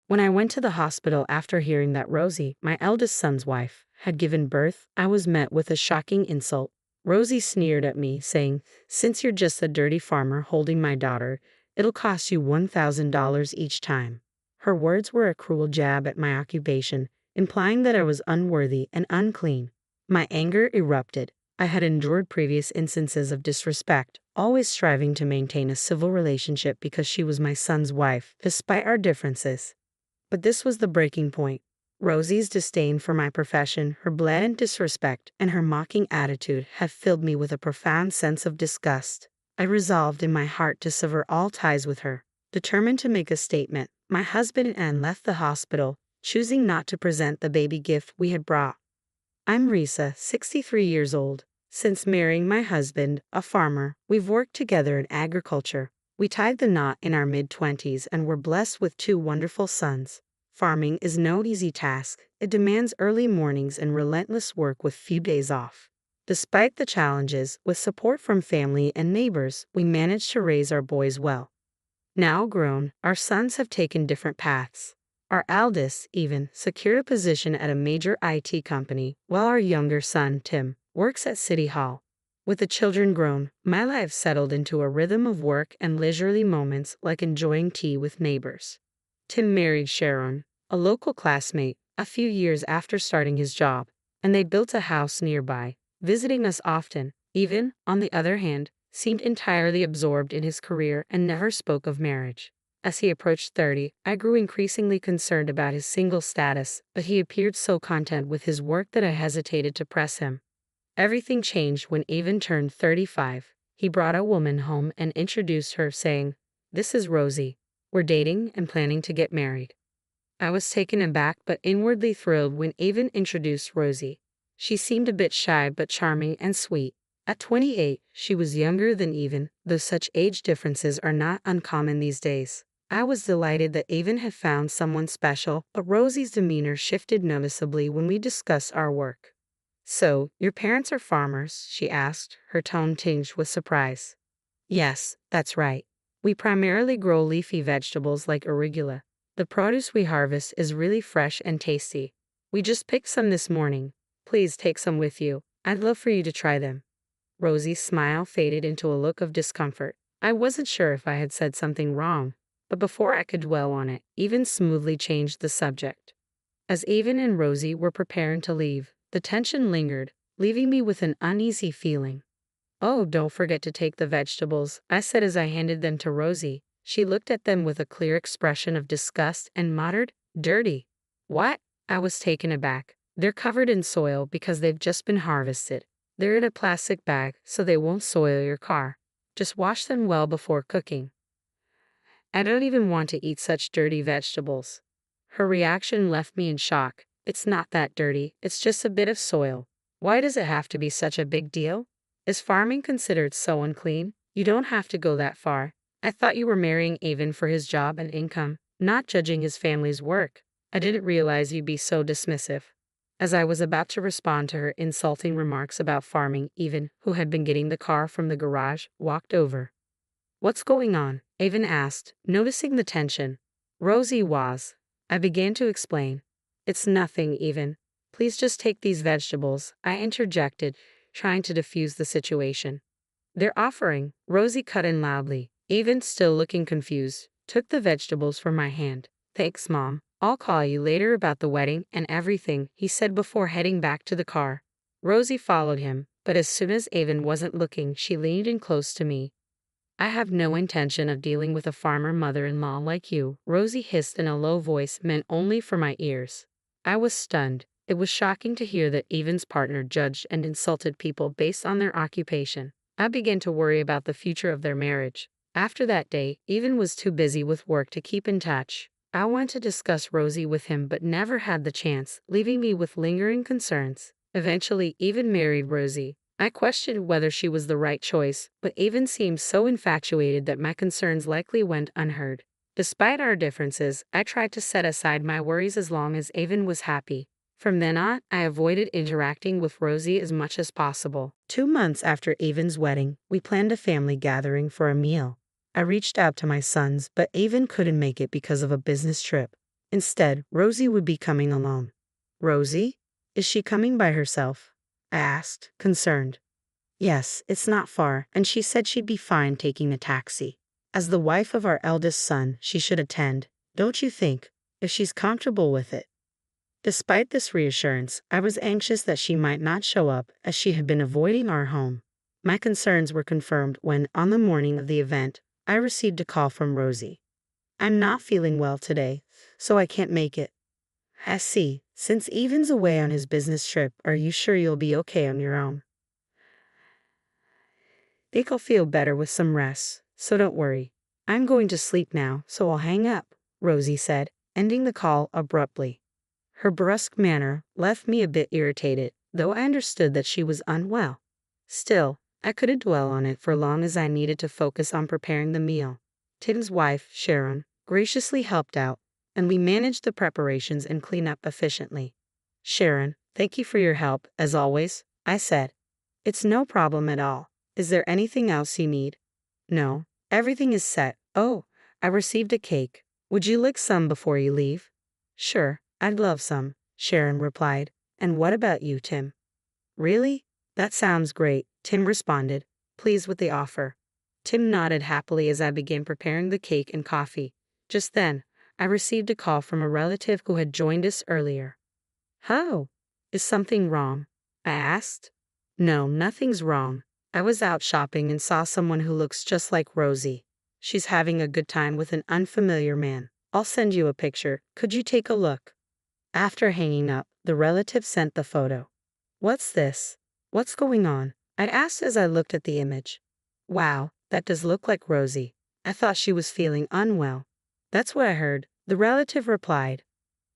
When I went to the hospital after hearing that Rosie, my eldest son's wife, had given birth, I was met with a shocking insult. Rosie sneered at me, saying, "Since you're just a dirty farmer holding my daughter, it'll cost you $1,000 each time." Her words were a cruel jab at my occupation, implying that I was unworthy and unclean. My anger erupted. I had endured previous instances of disrespect, always striving to maintain a civil relationship because she was my son's wife, despite our differences. But this was the breaking point. Rosie's disdain for my profession, her blatant disrespect, and her mocking attitude had filled me with a profound sense of disgust. I resolved in my heart to sever all ties with her. Determined to make a statement, my husband and I left the hospital, choosing not to present the baby gift we had brought. I'm Risa, 63 years old. Since marrying my husband, a farmer, we've worked together in agriculture. We tied the knot in our mid-20s and were blessed with 2 wonderful sons. Farming is no easy task. It demands early mornings and relentless work with few days off. Despite the challenges, with support from family and neighbors, we managed to raise our boys well. Now grown, our sons have taken different paths. Our eldest, even, secured a position at a major IT company, while our younger son, Tim, works at City Hall. With the children grown, my life settled into a rhythm of work and leisurely moments like enjoying tea with neighbors. Tim married Sharon, a local classmate, a few years after starting his job, and they built a house nearby, visiting us often. Even, on the other hand, seemed entirely absorbed in his career and never spoke of marriage. As he approached 30, I grew increasingly concerned about his single status, but he appeared so content with his work that I hesitated to press him. Everything changed when Avon turned 35. He brought a woman home and introduced her, saying, "This is Rosie. We're dating and planning to get married." I was taken aback but inwardly thrilled when Avon introduced Rosie. She seemed a bit shy but charming and sweet. At 28, she was younger than Avon, though such age differences are not uncommon these days. I was delighted that Avon had found someone special, but Rosie's demeanor shifted noticeably when we discussed our work. "So, your parents are farmers?" she asked, her tone tinged with surprise. "Yes, that's right. We primarily grow leafy vegetables like arugula. The produce we harvest is really fresh and tasty. We just picked some this morning. Please take some with you. I'd love for you to try them." Rosie's smile faded into a look of discomfort. I wasn't sure if I had said something wrong, but before I could dwell on it, Avon smoothly changed the subject. As Avon and Rosie were preparing to leave, the tension lingered, leaving me with an uneasy feeling. "Oh, don't forget to take the vegetables," I said as I handed them to Rosie. She looked at them with a clear expression of disgust and muttered, "Dirty." "What?" I was taken aback. "They're covered in soil because they've just been harvested. They're in a plastic bag so they won't soil your car. Just wash them well before cooking." "I don't even want to eat such dirty vegetables." Her reaction left me in shock. "It's not that dirty, it's just a bit of soil. Why does it have to be such a big deal? Is farming considered so unclean? You don't have to go that far. I thought you were marrying Avon for his job and income, not judging his family's work. I didn't realize you'd be so dismissive." As I was about to respond to her insulting remarks about farming, Avon, who had been getting the car from the garage, walked over. "What's going on?" Avon asked, noticing the tension. "Rosie was." I began to explain. "It's nothing, Avon. Please just take these vegetables," I interjected, trying to defuse the situation. "They're offering," Rosie cut in loudly. Avon, still looking confused, took the vegetables from my hand. "Thanks, Mom. I'll call you later about the wedding and everything," he said before heading back to the car. Rosie followed him, but as soon as Avon wasn't looking, she leaned in close to me. "I have no intention of dealing with a farmer mother-in-law like you," Rosie hissed in a low voice meant only for my ears. I was stunned. It was shocking to hear that Avon's partner judged and insulted people based on their occupation. I began to worry about the future of their marriage. After that day, Avon was too busy with work to keep in touch. I wanted to discuss Rosie with him but never had the chance, leaving me with lingering concerns. Eventually, Avon married Rosie. I questioned whether she was the right choice, but Avon seemed so infatuated that my concerns likely went unheard. Despite our differences, I tried to set aside my worries as long as Avon was happy. From then on, I avoided interacting with Rosie as much as possible. 2 months after Avon's wedding, we planned a family gathering for a meal. I reached out to my sons, but Avon couldn't make it because of a business trip. Instead, Rosie would be coming alone. Rosie? Is she coming by herself? I asked, concerned. Yes, it's not far, and she said she'd be fine taking a taxi. As the wife of our eldest son, she should attend, don't you think, if she's comfortable with it? Despite this reassurance, I was anxious that she might not show up, as she had been avoiding our home. My concerns were confirmed when, on the morning of the event, I received a call from Rosie. I'm not feeling well today, so I can't make it. I see. Since Evan's away on his business trip, are you sure you'll be okay on your own? Think I'll feel better with some rest, so don't worry. I'm going to sleep now, so I'll hang up, Rosie said, ending the call abruptly. Her brusque manner left me a bit irritated, though I understood that she was unwell. Still, I couldn't dwell on it for long as I needed to focus on preparing the meal. Tim's wife, Sharon, graciously helped out, and we managed the preparations and cleanup efficiently. Sharon, thank you for your help, as always, I said. It's no problem at all. Is there anything else you need? No, everything is set. Oh, I received a cake. Would you like some before you leave? Sure, I'd love some, Sharon replied. And what about you, Tim? Really? That sounds great, Tim responded, pleased with the offer. Tim nodded happily as I began preparing the cake and coffee. Just then, I received a call from a relative who had joined us earlier. How? Is something wrong? I asked. No, nothing's wrong. I was out shopping and saw someone who looks just like Rosie. She's having a good time with an unfamiliar man. I'll send you a picture. Could you take a look? After hanging up, the relative sent the photo. What's this? What's going on? I asked as I looked at the image. Wow, that does look like Rosie. I thought she was feeling unwell. That's what I heard, the relative replied.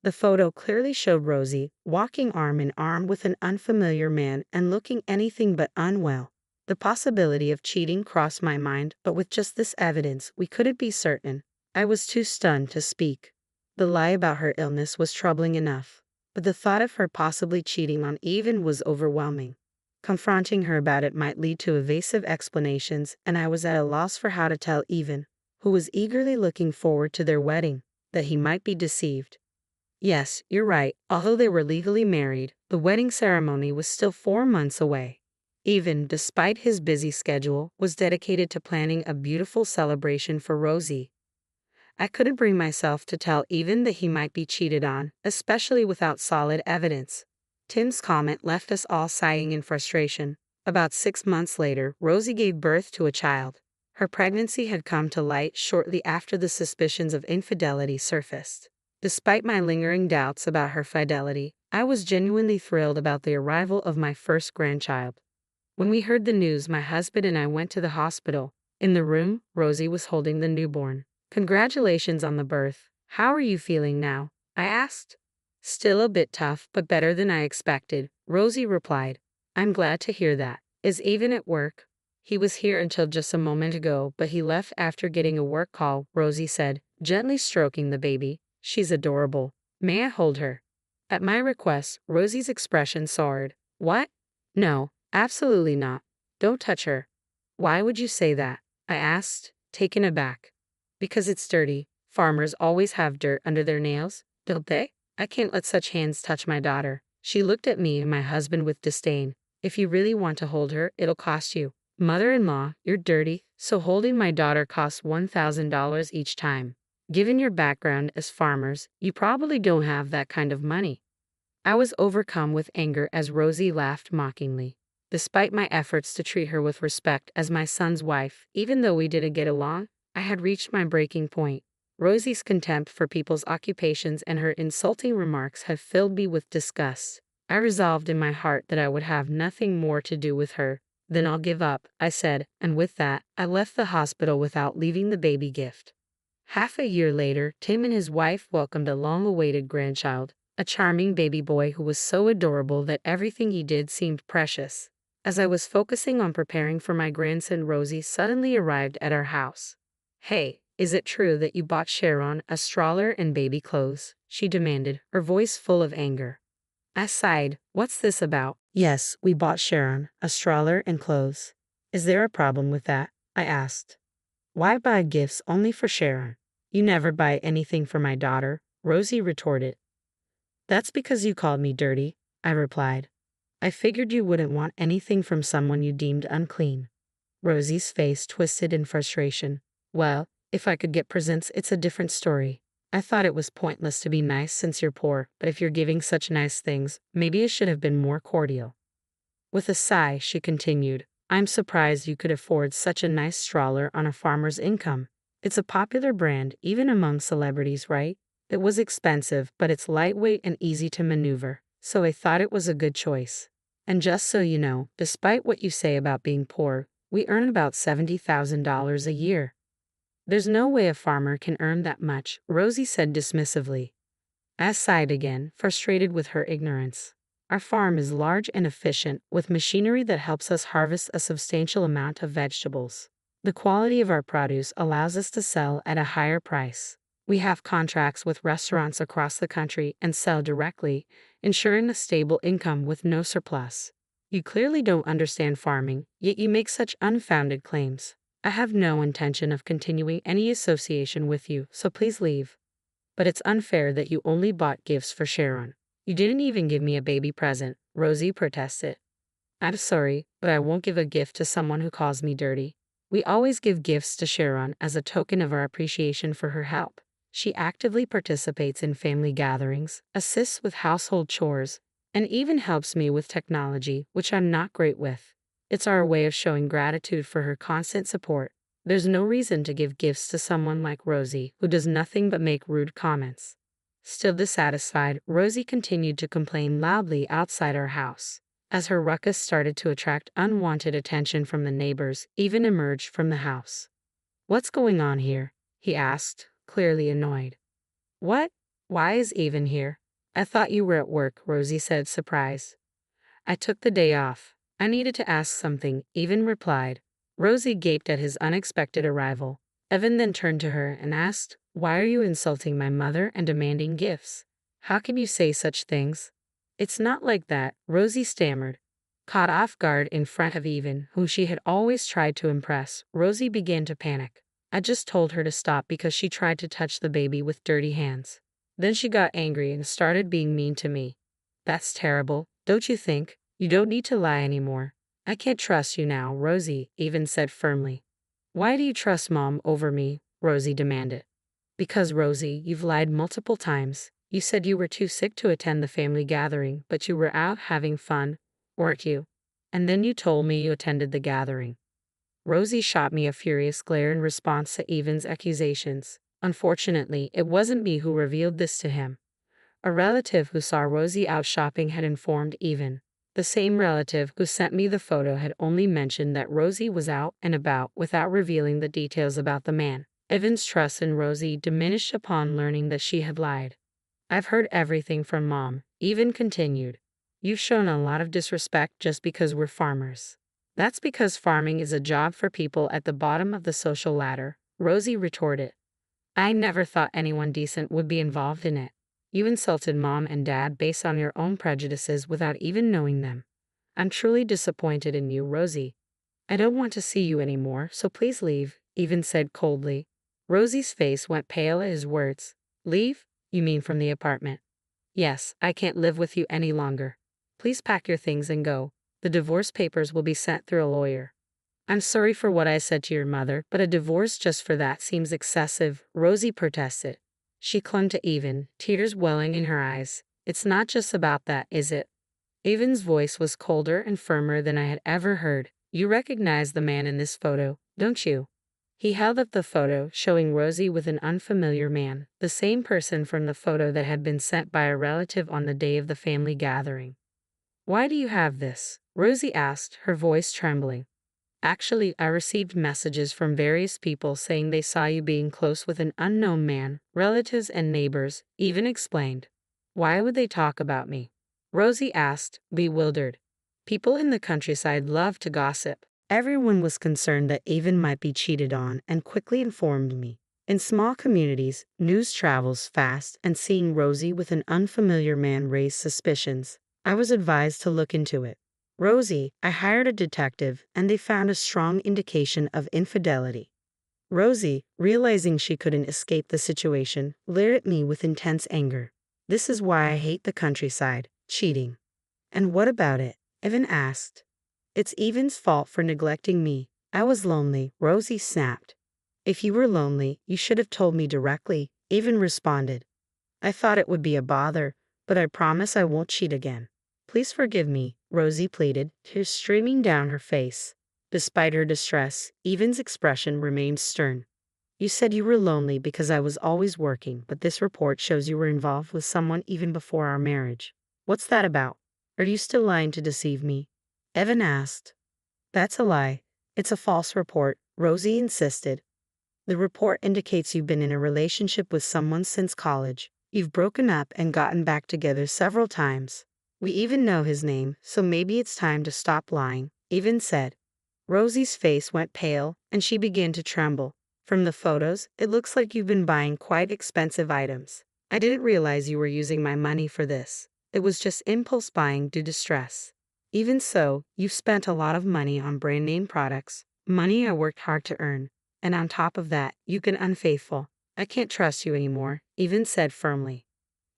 The photo clearly showed Rosie walking arm in arm with an unfamiliar man and looking anything but unwell. The possibility of cheating crossed my mind, but with just this evidence, we couldn't be certain. I was too stunned to speak. The lie about her illness was troubling enough, but the thought of her possibly cheating on Evan was overwhelming. Confronting her about it might lead to evasive explanations, and I was at a loss for how to tell Evan, who was eagerly looking forward to their wedding, that he might be deceived. Yes, you're right. Although they were legally married, the wedding ceremony was still 4 months away. Evan, despite his busy schedule, was dedicated to planning a beautiful celebration for Rosie. I couldn't bring myself to tell Evan that he might be cheated on, especially without solid evidence. Tim's comment left us all sighing in frustration. About 6 months later, Rosie gave birth to a child. Her pregnancy had come to light shortly after the suspicions of infidelity surfaced. Despite my lingering doubts about her fidelity, I was genuinely thrilled about the arrival of my first grandchild. When we heard the news, my husband and I went to the hospital. In the room, Rosie was holding the newborn. Congratulations on the birth. How are you feeling now? I asked. Still a bit tough, but better than I expected, Rosie replied. I'm glad to hear that. Is Evan at work? He was here until just a moment ago, but he left after getting a work call, Rosie said, gently stroking the baby. She's adorable. May I hold her? At my request, Rosie's expression soared. What? No, absolutely not. Don't touch her. Why would you say that? I asked, taken aback. Because it's dirty. Farmers always have dirt under their nails, don't they? I can't let such hands touch my daughter. She looked at me and my husband with disdain. If you really want to hold her, it'll cost you. Mother-in-law, you're dirty, so holding my daughter costs $1,000 each time. Given your background as farmers, you probably don't have that kind of money. I was overcome with anger as Rosie laughed mockingly. Despite my efforts to treat her with respect as my son's wife, even though we didn't get along, I had reached my breaking point. Rosie's contempt for people's occupations and her insulting remarks had filled me with disgust. I resolved in my heart that I would have nothing more to do with her. Then I'll give up, I said, and with that, I left the hospital without leaving the baby gift. Half a year later, Tim and his wife welcomed a long-awaited grandchild, a charming baby boy who was so adorable that everything he did seemed precious. As I was focusing on preparing for my grandson, Rosie suddenly arrived at our house. Hey, is it true that you bought Sharon a stroller and baby clothes? She demanded, her voice full of anger. I sighed. What's this about? Yes, we bought Sharon a stroller and clothes. Is there a problem with that? I asked. Why buy gifts only for Sharon? You never buy anything for my daughter, Rosie retorted. That's because you called me dirty, I replied. I figured you wouldn't want anything from someone you deemed unclean. Rosie's face twisted in frustration. Well, if I could get presents, it's a different story. I thought it was pointless to be nice since you're poor, but if you're giving such nice things, maybe it should have been more cordial. With a sigh, she continued, I'm surprised you could afford such a nice stroller on a farmer's income. It's a popular brand, even among celebrities, right? It was expensive, but it's lightweight and easy to maneuver, so I thought it was a good choice. And just so you know, despite what you say about being poor, we earn about $70,000 a year. There's no way a farmer can earn that much, Rosie said dismissively. I sighed again, frustrated with her ignorance. Our farm is large and efficient, with machinery that helps us harvest a substantial amount of vegetables. The quality of our produce allows us to sell at a higher price. We have contracts with restaurants across the country and sell directly, ensuring a stable income with no surplus. You clearly don't understand farming, yet you make such unfounded claims. I have no intention of continuing any association with you, so please leave. But it's unfair that you only bought gifts for Sharon. You didn't even give me a baby present, Rosie protested. I'm sorry, but I won't give a gift to someone who calls me dirty. We always give gifts to Sharon as a token of our appreciation for her help. She actively participates in family gatherings, assists with household chores, and even helps me with technology, which I'm not great with. It's our way of showing gratitude for her constant support. There's no reason to give gifts to someone like Rosie, who does nothing but make rude comments. Still dissatisfied, Rosie continued to complain loudly outside our house. As her ruckus started to attract unwanted attention from the neighbors, Even emerged from the house. What's going on here? He asked, clearly annoyed. What? Why is Even here? I thought you were at work, Rosie said, surprised. I took the day off. I needed to ask something, Even replied. Rosie gaped at his unexpected arrival. Evan then turned to her and asked, Why are you insulting my mother and demanding gifts? How can you say such things? It's not like that, Rosie stammered. Caught off guard in front of Even, who she had always tried to impress, Rosie began to panic. I just told her to stop because she tried to touch the baby with dirty hands. Then she got angry and started being mean to me. That's terrible, don't you think? You don't need to lie anymore. I can't trust you now, Rosie, Even said firmly. Why do you trust Mom over me? Rosie demanded. Because, Rosie, you've lied multiple times. You said you were too sick to attend the family gathering, but you were out having fun, weren't you? And then you told me you attended the gathering. Rosie shot me a furious glare in response to Even's accusations. Unfortunately, it wasn't me who revealed this to him. A relative who saw Rosie out shopping had informed Even. The same relative who sent me the photo had only mentioned that Rosie was out and about without revealing the details about the man. Evan's trust in Rosie diminished upon learning that she had lied. I've heard everything from Mom, Even continued. You've shown a lot of disrespect just because we're farmers. That's because farming is a job for people at the bottom of the social ladder, Rosie retorted. I never thought anyone decent would be involved in it. You insulted Mom and Dad based on your own prejudices without even knowing them. I'm truly disappointed in you, Rosie. I don't want to see you anymore, so please leave, Even said coldly. Rosie's face went pale at his words. Leave? You mean from the apartment? Yes, I can't live with you any longer. Please pack your things and go. The divorce papers will be sent through a lawyer. I'm sorry for what I said to your mother, but a divorce just for that seems excessive, Rosie protested. She clung to Even, tears welling in her eyes. It's not just about that, is it? Even's voice was colder and firmer than I had ever heard. You recognize the man in this photo, don't you? He held up the photo, showing Rosie with an unfamiliar man, the same person from the photo that had been sent by a relative on the day of the family gathering. Why do you have this? Rosie asked, her voice trembling. Actually, I received messages from various people saying they saw you being close with an unknown man, relatives and neighbors, Even explained. Why would they talk about me? Rosie asked, bewildered. People in the countryside love to gossip. Everyone was concerned that Even might be cheated on and quickly informed me. In small communities, news travels fast, and seeing Rosie with an unfamiliar man raised suspicions. I was advised to look into it. Rosie, I hired a detective, and they found a strong indication of infidelity. Rosie, realizing she couldn't escape the situation, glared at me with intense anger. This is why I hate the countryside. Cheating. And what about it? Evan asked. It's Evan's fault for neglecting me. I was lonely, Rosie snapped. If you were lonely, you should have told me directly, Evan responded. I thought it would be a bother, but I promise I won't cheat again. Please forgive me, Rosie pleaded, tears streaming down her face. Despite her distress, Evan's expression remained stern. You said you were lonely because I was always working, but this report shows you were involved with someone even before our marriage. What's that about? Are you still lying to deceive me? Evan asked. That's a lie. It's a false report, Rosie insisted. The report indicates you've been in a relationship with someone since college. You've broken up and gotten back together several times. We even know his name, so maybe it's time to stop lying, Evan said. Rosie's face went pale, and she began to tremble. From the photos, it looks like you've been buying quite expensive items. I didn't realize you were using my money for this. It was just impulse buying due to stress. Even so, you've spent a lot of money on brand name products, money I worked hard to earn. And on top of that, you've been unfaithful. I can't trust you anymore, Evan said firmly.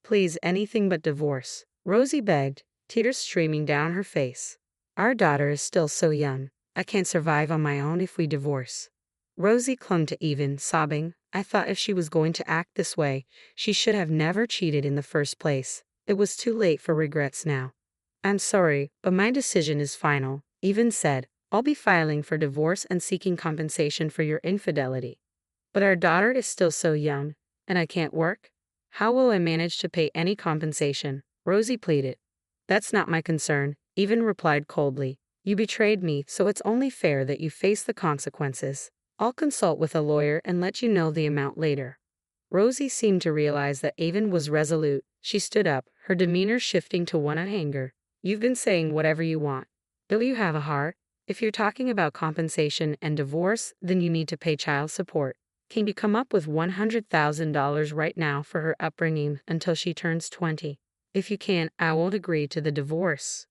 Please, anything but divorce, Rosie begged, tears streaming down her face. Our daughter is still so young. I can't survive on my own if we divorce. Rosie clung to Evan, sobbing. I thought if she was going to act this way, she should have never cheated in the first place. It was too late for regrets now. I'm sorry, but my decision is final, Evan said. I'll be filing for divorce and seeking compensation for your infidelity. But our daughter is still so young, and I can't work. How will I manage to pay any compensation? Rosie pleaded. That's not my concern, Evan replied coldly. You betrayed me, so it's only fair that you face the consequences. I'll consult with a lawyer and let you know the amount later. Rosie seemed to realize that Evan was resolute. She stood up, her demeanor shifting to one of anger. You've been saying whatever you want. Don't you have a heart? If you're talking about compensation and divorce, then you need to pay child support. Can you come up with $100,000 right now for her upbringing until she turns 20? If you can't, I won't agree to the divorce.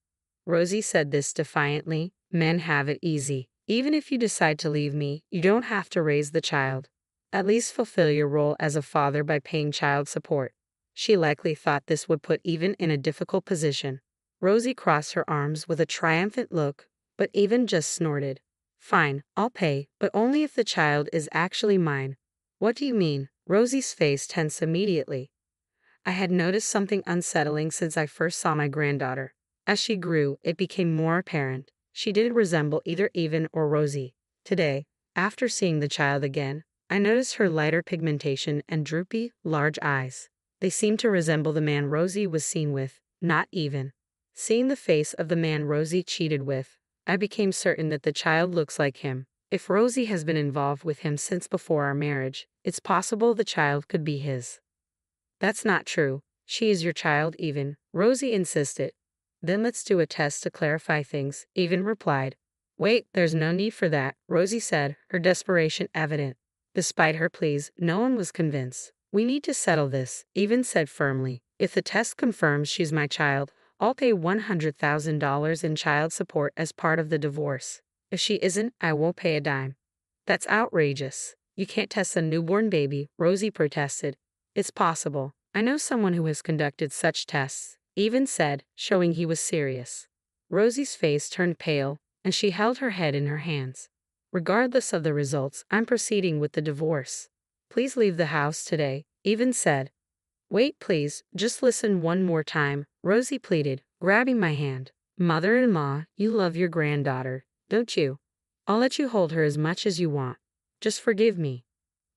Rosie said this defiantly. Men have it easy. Even if you decide to leave me, you don't have to raise the child. At least fulfill your role as a father by paying child support. She likely thought this would put Evan in a difficult position. Rosie crossed her arms with a triumphant look, but Evan just snorted. Fine, I'll pay, but only if the child is actually mine. What do you mean? Rosie's face tensed immediately. I had noticed something unsettling since I first saw my granddaughter. As she grew, it became more apparent. She didn't resemble either Evan or Rosie. Today, after seeing the child again, I noticed her lighter pigmentation and droopy, large eyes. They seemed to resemble the man Rosie was seen with, not Evan. Seeing the face of the man Rosie cheated with, I became certain that the child looks like him. If Rosie has been involved with him since before our marriage, it's possible the child could be his. That's not true. She is your child, Evan, Rosie insisted. Then let's do a test to clarify things, Evan replied. Wait, there's no need for that, Rosie said, her desperation evident. Despite her pleas, no one was convinced. We need to settle this, Evan said firmly. If the test confirms she's my child, I'll pay $100,000 in child support as part of the divorce. If she isn't, I won't pay a dime. That's outrageous. You can't test a newborn baby, Rosie protested. It's possible. I know someone who has conducted such tests, Evan said, showing he was serious. Rosie's face turned pale, and she held her head in her hands. Regardless of the results, I'm proceeding with the divorce. Please leave the house today, Evan said. Wait, please, just listen one more time, Rosie pleaded, grabbing my hand. Mother-in-law, you love your granddaughter, don't you? I'll let you hold her as much as you want. Just forgive me.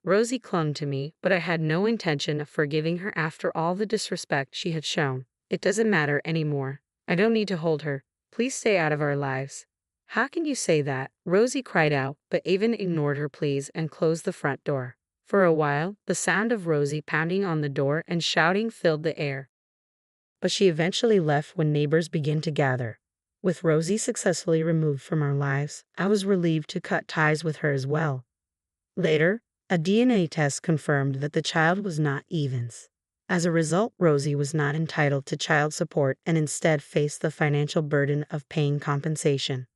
Rosie clung to me, but I had no intention of forgiving her after all the disrespect she had shown. It doesn't matter anymore. I don't need to hold her. Please stay out of our lives. How can you say that? Rosie cried out, but Evan ignored her pleas and closed the front door. For a while, the sound of Rosie pounding on the door and shouting filled the air. But she eventually left when neighbors began to gather. With Rosie successfully removed from our lives, I was relieved to cut ties with her as well. Later, a DNA test confirmed that the child was not Evan's. As a result, Rosie was not entitled to child support and instead faced the financial burden of paying compensation.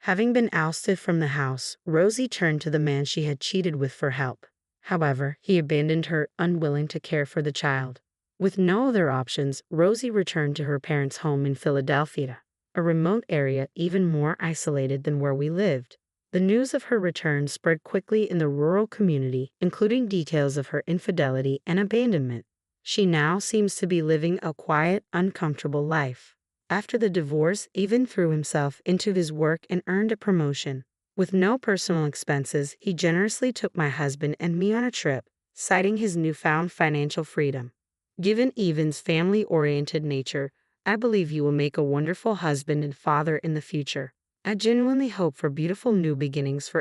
Having been ousted from the house, Rosie turned to the man she had cheated with for help. However, he abandoned her, unwilling to care for the child. With no other options, Rosie returned to her parents' home in Philadelphia, a remote area even more isolated than where we lived. The news of her return spread quickly in the rural community, including details of her infidelity and abandonment. She now seems to be living a quiet, uncomfortable life. After the divorce, Evan threw himself into his work and earned a promotion. With no personal expenses, he generously took my husband and me on a trip, citing his newfound financial freedom. Given Evan's family-oriented nature, I believe you will make a wonderful husband and father in the future. I genuinely hope for beautiful new beginnings for